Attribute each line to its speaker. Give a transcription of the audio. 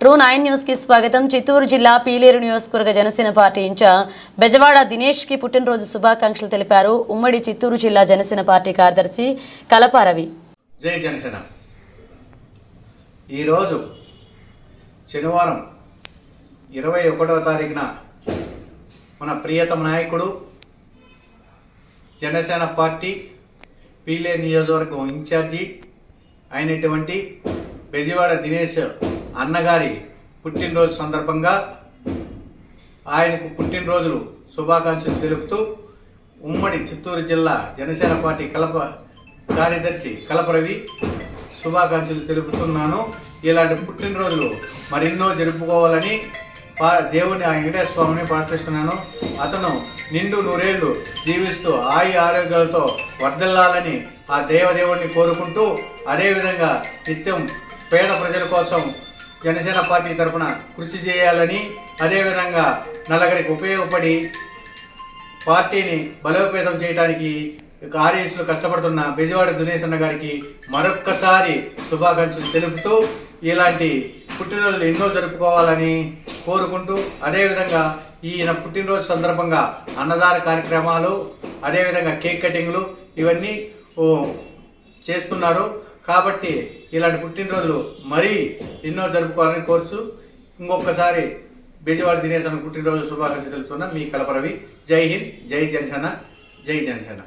Speaker 1: True 9 news కి స్వాగతం. చిత్తూరు జిల్లా పీలేరు నియోజకవర్గ జనసేన పార్టీ ఇన్ఛార్జ్ బెజవాడ దినేష్ కి పుట్టినరోజు శుభాకాంక్షలు తెలిపారు ఉమ్మడి చిత్తూరు జిల్లా జనసేన పార్టీ కార్యదర్శి కలప రవి.
Speaker 2: జై జనసేన. ఈరోజు శనివారం 21వ తారీఖున మన ప్రియతమ నాయకుడు జనసేన పార్టీ పీలేరు నియోజకవర్గం ఇన్ఛార్జి అయినటువంటి బెజవాడ దినేష్ అన్నగారి పుట్టినరోజు సందర్భంగా ఆయనకు పుట్టినరోజులు శుభాకాంక్షలు తెలుపుతూ ఉమ్మడి చిత్తూరు జిల్లా జనసేన పార్టీ కార్యదర్శి కలప రవి శుభాకాంక్షలు తెలుపుతున్నాను. ఇలాంటి పుట్టినరోజులు మరెన్నో జరుపుకోవాలని దేవుని వెంకటేశ్వర స్వామిని ప్రార్థిస్తున్నాను. అతను నిండు నూరేళ్లు జీవిస్తూ ఆరోగ్యాలతో వర్ధిల్లాలని ఆ దేవదేవుడిని కోరుకుంటూ, అదేవిధంగా నిత్యం పేద ప్రజల కోసం జనసేన పార్టీ తరఫున కృషి చేయాలని, అదేవిధంగా నలుగురికి ఉపయోగపడి పార్టీని బలోపేతం చేయడానికి ఆర్ఎస్లు కష్టపడుతున్న బెజవాడ దినేష్ అన్న గారికి మరొక్కసారి శుభాకాంక్షలు తెలుపుతూ ఇలాంటి పుట్టినరోజులు ఎన్నో జరుపుకోవాలని కోరుకుంటూ, అదేవిధంగా ఈయన పుట్టినరోజు సందర్భంగా అన్నదాన కార్యక్రమాలు, అదేవిధంగా కేక్ కటింగ్లు ఇవన్నీ చేస్తున్నారు. కాబట్టి ఇలాంటి పుట్టినరోజులు మరీ ఎన్నో జరుపుకోవాలని కోరుచు ఇంకొకసారి బెజవాడ దినేష్ అన్న పుట్టినరోజు శుభాకాంక్షలు తెలుపుతున్నా మీ కలప రవి. జై హింద్, జై జనసేన, జై జనసేన.